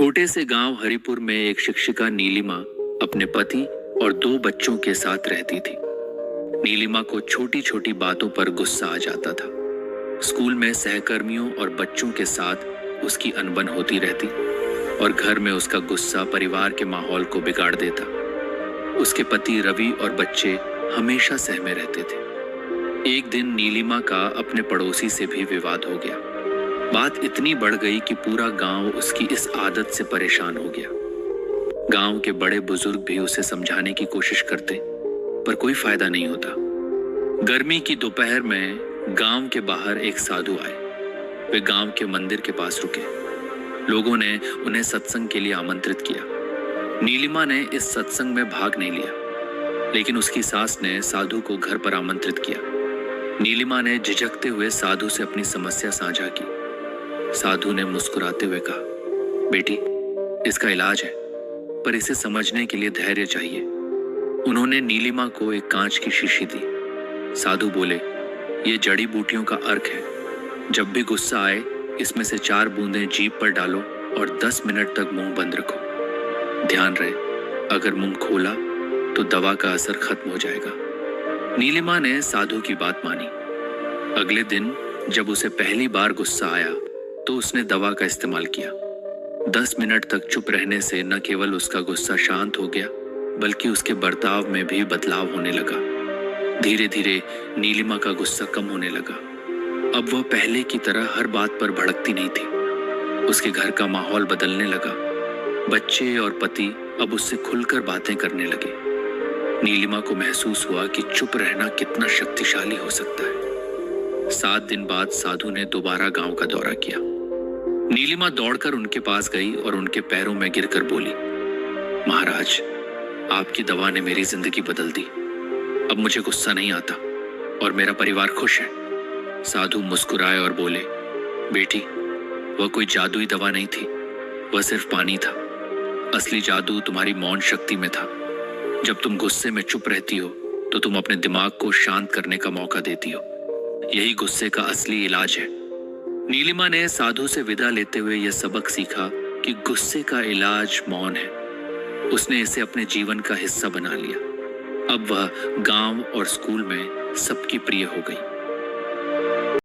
छोटे से गांव हरिपुर में एक शिक्षिका नीलिमा अपने पति और 2 बच्चों के साथ रहती थी। नीलिमा को छोटी छोटी बातों पर गुस्सा आ जाता था। स्कूल में सहकर्मियों और बच्चों के साथ उसकी अनबन होती रहती और घर में उसका गुस्सा परिवार के माहौल को बिगाड़ देता। उसके पति रवि और बच्चे हमेशा सहमे रहते थे। एक दिन नीलिमा का अपने पड़ोसी से भी विवाद हो गया। बात इतनी बढ़ गई कि पूरा गांव उसकी इस आदत से परेशान हो गया। गांव के बड़े बुजुर्ग भी उसे समझाने की कोशिश करते, पर कोई फायदा नहीं होता। गर्मी की दोपहर में गांव के बाहर एक साधु आए। वे गांव के मंदिर के पास रुके। लोगों ने उन्हें सत्संग के लिए आमंत्रित किया। नीलिमा ने इस सत्संग में भाग नहीं लिया, लेकिन उसकी सास ने साधु को घर पर आमंत्रित किया। नीलिमा ने झिझकते हुए साधु से अपनी समस्या साझा की। साधु ने मुस्कुराते हुए कहा, बेटी, इसका इलाज है, पर इसे समझने के लिए धैर्य चाहिए। उन्होंने नीलिमा को एक कांच की शीशी दी। साधु बोले, ये जड़ी बूटियों का अर्क है। जब भी गुस्सा आए, इसमें से 4 बूंदें जीभ पर डालो और 10 मिनट तक मुंह बंद रखो। ध्यान रहे, अगर मुंह खोला तो दवा का असर खत्म हो जाएगा। नीलिमा ने साधु की बात मानी। अगले दिन जब उसे पहली बार गुस्सा आया तो उसने दवा का इस्तेमाल किया। 10 मिनट तक चुप रहने से न केवल उसका गुस्सा शांत हो गया, बल्कि उसके बर्ताव में भी बदलाव होने लगा। धीरे धीरे नीलिमा का गुस्सा कम होने लगा। अब वह पहले की तरह हर बात पर भड़कती नहीं थी। उसके घर का माहौल बदलने लगा। बच्चे और पति अब उससे खुलकर बातें करने लगे। नीलिमा को महसूस हुआ कि चुप रहना कितना शक्तिशाली हो सकता है। 7 दिन बाद साधु ने दोबारा गांव का दौरा किया। नीलिमा दौड़कर उनके पास गई और उनके पैरों में गिरकर बोली, महाराज, आपकी दवा ने मेरी जिंदगी बदल दी। अब मुझे गुस्सा नहीं आता और मेरा परिवार खुश है। साधु मुस्कुराए और बोले, बेटी, वह कोई जादुई दवा नहीं थी, वह सिर्फ पानी था। असली जादू तुम्हारी मौन शक्ति में था। जब तुम गुस्से में चुप रहती हो तो तुम अपने दिमाग को शांत करने का मौका देती हो। यही गुस्से का असली इलाज है। नीलिमा ने साधु से विदा लेते हुए यह सबक सीखा कि गुस्से का इलाज मौन है। उसने इसे अपने जीवन का हिस्सा बना लिया। अब वह गांव और स्कूल में सबकी प्रिय हो गई।